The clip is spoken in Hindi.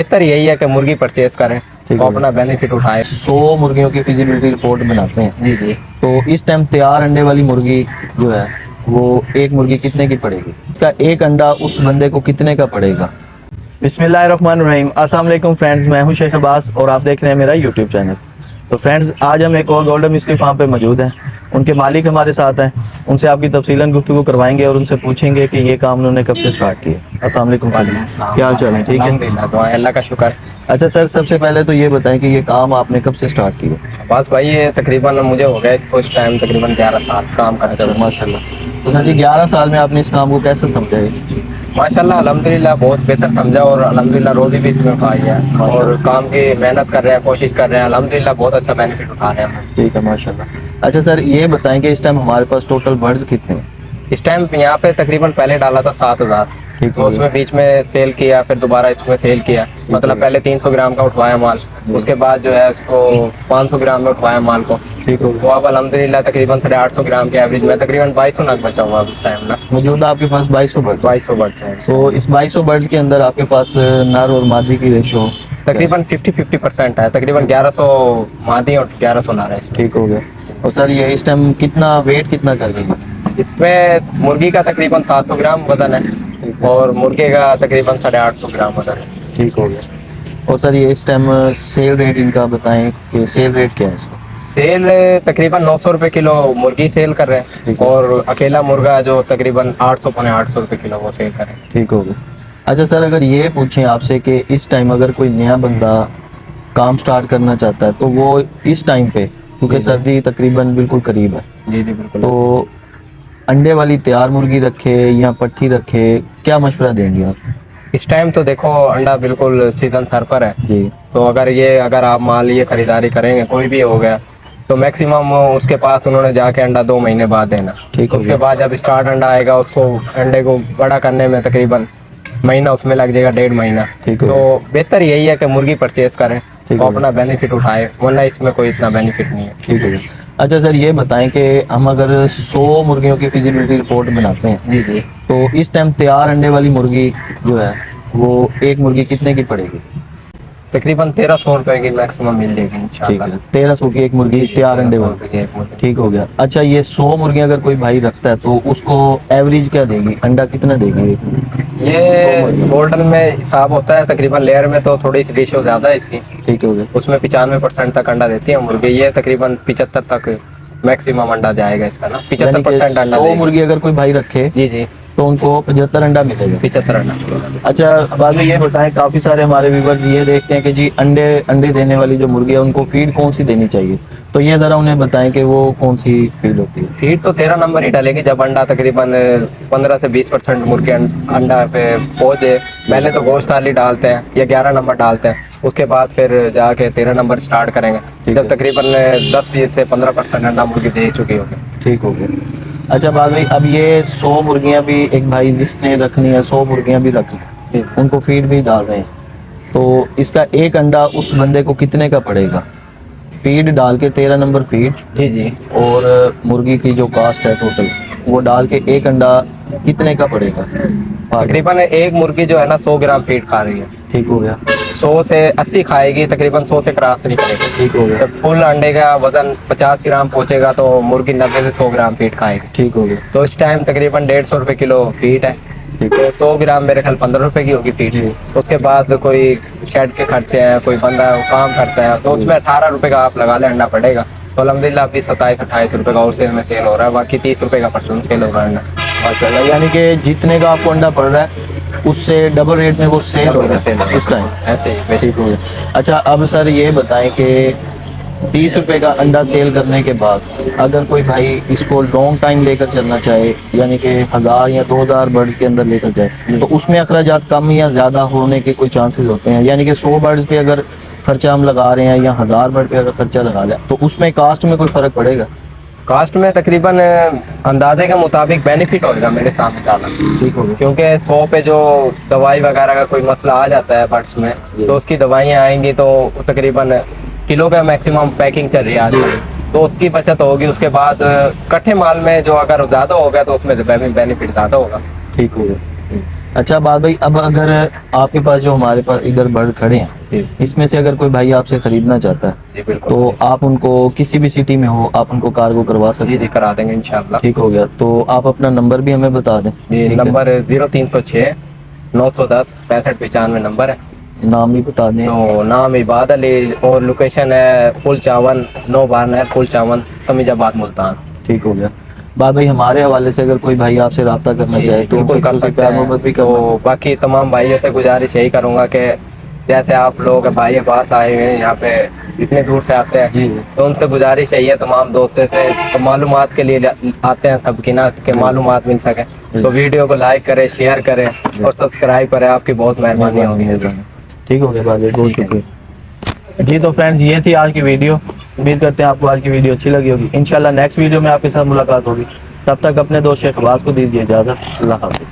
बेहतर यही है कि मुर्गी परचेज करें तो अपना बेनिफिट उठाए। 100 मुर्गियों की फिजिबिलिटी रिपोर्ट बनाते हैं। जी जी। तो इस टाइम तैयार अंडे वाली मुर्गी जो है वो एक मुर्गी कितने की पड़ेगी, इसका एक अंडा उस बंदे को कितने का पड़ेगा। बिस्मिल्लाहिर्रहमानिर्रहीम। अस्सलाम वालेकुम फ्रेंड्स, मैं हूं शेख अब्बास और आप देख रहे हैं मेरा यूट्यूब चैनल। तो फ्रेंड्स, आज हम एक और गोल्डन मिस्ट्री फार्म पे मौजूद हैं। उनके मालिक हमारे साथ हैं, उनसे आपकी तफसीलन गुफ्तगू करवाएंगे और उनसे पूछेंगे कि ये काम उन्होंने कब से स्टार्ट किया। अस्सलाम वालेकुम। क्या हाल चाल है? ठीक है, अल्हम्दुलिल्लाह, दुआ है, अल्लाह का शुक्र। अच्छा सर, सबसे पहले तो ये बताएं कि ये काम आपने कब से स्टार्ट किया। बस भाई ये तकरीबन मुझे हो गया इसको इस टाइम तकरीबन 11 साल काम करते अच्छा हुए। माशाल्लाह। तो सर जी 11 साल में आपने इस काम को कैसे समझा है। माशाल्लाह अल्हम्दुलिल्लाह बहुत बेहतर समझा और अल्हम्दुलिल्लाह रोज़ी भी इसमें पाई है और काम की मेहनत कर रहे हैं, कोशिश कर रहे हैं, अल्हम्दुलिल्लाह बहुत अच्छा बेनिफिट उठा रहे हैं। ठीक है माशाल्लाह। अच्छा सर, ये बताएं कि इस टाइम हमारे पास टोटल बर्ड्स कितने हैं। इस टाइम यहाँ पे तकरीबन पहले डाला था 7,000, ठीक तो है। उसमें बीच में सेल किया, फिर दोबारा इसमें सेल किया। मतलब पहले 300 ग्राम का उठवाया माल, उसके बाद जो है उसको 500 ग्राम में उठवाया माल को। ठीक हो तो गया। अब अल्हम्दुलिल्लाह तकरीबन 850 ग्राम के एवरेज में तकरीबन 2200 नग बचा हुआ अब इस टाइम ना। मौजूद आपके पास 2200 बर्ड। 2200 बर्ड्स हैं। तो इस 2200 बर्ड्स के अंदर आपके पास नर और मादी की रेशो तकरीबन 50-50% है, तकरीबन 1100 मादी और 1100 नर है इसमें। ठीक हो गया। और सर ये इस टाइम कितना वेट कितना कर रही है। इसमें मुर्गी का तकरीबन 700 ग्राम वजन है और मुर्गे का तकरीबन 850 ग्राम वजन है। ठीक हो गया। और सर ये इस टाइम सेल रेट इनका बताएं कि सेल रेट क्या है इसका। सेल तकरीबन 900 रुपये किलो मुर्गी सेल कर रहे हैं और अकेला मुर्गा जो तकरीबन 800-850 रुपये किलो वो सेल कर रहे हैं। ठीक हो गया। अच्छा सर, अगर ये पूछें आपसे कि इस टाइम अगर कोई नया बंदा काम स्टार्ट करना चाहता है तो वो इस टाइम पे, क्योंकि सर्दी तकरीबन बिल्कुल करीब है, जी जी बिल्कुल। तो अंडे वाली तैयार मुर्गी रखे या पट्टी रखे, क्या मशवरा देंगे आप। इस टाइम तो देखो अंडा बिल्कुल सीजन सर पर है जी। तो अगर आप माल ये खरीदारी करेंगे कोई भी हो गया तो मैक्सिमम उसके पास उन्होंने जाके अंडा 2 महीने बाद देना। ठीक। उसके बाद जब स्टार्ट अंडा आएगा उसको अंडे को बड़ा करने में तकरीबन महीना उसमें लग जाएगा, 1.5 महीना। ठीक है। तो बेहतर यही है कि मुर्गी परचेज करें तो अपना बेनिफिट उठाए, वरना इसमें कोई इतना बेनिफिट नहीं है। ठीक है। अच्छा सर, ये बताएं कि हम अगर 100 मुर्गियों की फिजिबिलिटी रिपोर्ट बनाते हैं जी जी। तो इस टाइम तैयार अंडे वाली मुर्गी जो है वो एक मुर्गी कितने की पड़ेगी। तकरीबन 1300 रुपए की मैक्सिमम मिल जाएगी इंशाल्लाह। 1300 की एक मुर्गी तैयार अंडे 1300 वाली। रुपए की एक मुर्गी। ठीक हो गया। अच्छा, ये 100 मुर्गियां अगर कोई भाई रखता है तो उसको एवरेज क्या देगी, अंडा कितना देगी। ये गोल्डन में हिसाब होता है, तकरीबन लेयर में तो थोड़ी सी रेशियो ज़्यादा है इसकी। ठीक हो गया। उसमें 95% तक अंडा देती है मुर्गी, ये तकरीबन 75 तक मैक्सिमम अंडा जाएगा इसका ना, 75% अंडा 100 देगी। मुर्गी अगर कोई भाई रखे जी जी। तो उनको 75 अंडा मिलेगा। 75 अंडा। अच्छा, बाद में ये बताएं, काफ़ी सारे हमारे व्यूवर्स ये देखते हैं कि जी अंडे अंडे देने वाली जो मुर्गी है उनको फीड कौन सी देनी चाहिए, तो ये ज़रा उन्हें बताएं कि वो कौन सी फीड होती है। फीड तो 13 नंबर ही डालेगी जब अंडा तकरीबन 15 से 20% मुर्गे अंडा पे पहुंच जाए। पहले तो गोश्त वाली डालते हैं या 11 नंबर डालते हैं, उसके बाद फिर जाके 13 नंबर स्टार्ट करेंगे जब तकरीबन 10 से 15% अंडा मुर्गी दे चुकी होगी। ठीक हो गया। अच्छा, बाद में अब ये 100 मुर्गियां भी एक भाई जिसने रखनी है 100 मुर्गियां भी रख ली, उनको फीड भी डाल रहे हैं, तो इसका एक अंडा उस बंदे को कितने का पड़ेगा। फीड डाल के 13 नंबर फीड। जी जी। और मुर्गी की जो कास्ट है टोटल वो डाल के एक अंडा कितने का पड़ेगा। तकरीबन एक मुर्गी जो है ना 100 ग्राम फीड खा रही है। ठीक हो गया। 100 से 80 खाएगी, तकरीबन 100 से क्रॉस नहीं करेगी। ठीक हो गया। जब फुल अंडे का वजन 50 ग्राम पहुंचेगा तो मुर्गी 90 से 100 ग्राम फीड खाएगी। ठीक हो गया। तो इस टाइम तकरीबन 150 रुपये किलो फीड है। ठीक तो 100 ग्राम मेरे ख्याल 15 रुपए की होगी फीड। उसके बाद कोई शेड के खर्चे हैं, कोई बंदा काम करता है तो उसमें 18 रुपए का आप लगा ले अंडा पड़ेगा। तो अलहमदिल्ला अभी 27-28 रुपए का और सेल में सेल हो रहा है, बाकी 30 रुपए का परचून सेल हो रहा है अंडा माशाल्लाह। यानी कि जितने का आपको अंडा पड़ रहा है उससे डबल रेट में वो सेल हो रहा है इस टाइम। ऐसे ही। ठीक हो गया। अच्छा, अब सर ये बताएं कि 30 रुपए का अंडा सेल करने के बाद अगर कोई भाई इसको लॉन्ग टाइम लेकर चलना चाहे, यानी कि 1000 या 2000 बर्ड्स के अंदर लेकर जाए, तो उसमें अखराजात कम या ज़्यादा होने के कोई चांसेस होते हैं। यानी कि 100 बर्ड्स पे अगर खर्चा हम लगा रहे हैं या 1000 बर्ड पे अगर खर्चा लगा लें तो उसमें कास्ट में कोई फ़र्क पड़ेगा। कास्ट में तकरीबन अंदाजे के मुताबिक बेनिफिट होगा मेरे सामने ज़्यादा। ठीक हो गया। क्योंकि 100 पे जो दवाई वगैरह का कोई मसला आ जाता है बर्ड्स में तो उसकी दवाइयाँ आएंगी तो तकरीबन किलो का मैक्सिमम पैकिंग चल रही है आजकल, तो उसकी बचत होगी। उसके बाद कट्ठे माल में जो अगर ज़्यादा हो गया तो उसमें बेनिफिट ज़्यादा होगा। ठीक हो गया। अच्छा बात भाई, अब अगर आपके पास जो हमारे पास इधर बर्ड खड़े हैं, जी इसमें से अगर कोई भाई आपसे खरीदना चाहता है जी बिल्कुल। तो आप उनको किसी भी सिटी में हो आप उनको कार्गो करवा सकते जी जी हैं। करा देंगे इंशाल्लाह। ठीक हो गया, तो आप अपना नंबर भी हमें बता दें। ये ठीक है, नंबर 0306 910 6595 नंबर है। नाम भी बता दें। तो नाम इबाद अली और लोकेशन है पुल चावन, नो बार है पुल चावन, समीजाबाद मुल्तान। ठीक हो गया। बात भाई, हमारे हवाले से अगर कोई भाई आपसे रब्ता करना जी चाहे जी तो बिल्कुल उनसे कर दिल से सकते प्यार हैं। मोहब्बत भी तो करना। बाकी तमाम भाइयों से गुजारिश यही करूंगा कि जैसे आप लोग भाई के पास आए हुए हैं यहाँ पे, इतने दूर से आते हैं, जी तो उनसे गुजारिश यही है तमाम दोस्तों से, तो मालूमात के लिए आते हैं सबकी ना, कि मालूमात मिल सके। तो वीडियो को लाइक करें, शेयर करें और सब्सक्राइब करें, आपकी बहुत मेहरबानी होगी। मेहरबानी। ठीक हो गया बात भाई, बहुत ठीक है। शुक्रिया। जी तो फ्रेंड्स, ये थी आज की वीडियो। उम्मीद करते हैं आपको आज की वीडियो अच्छी लगी होगी। इंशाल्लाह नेक्स्ट वीडियो में आपके साथ मुलाकात होगी। तब तक अपने दोस्त शेख अब्बास को दीजिए इजाज़त। अल्लाह हाफिज़।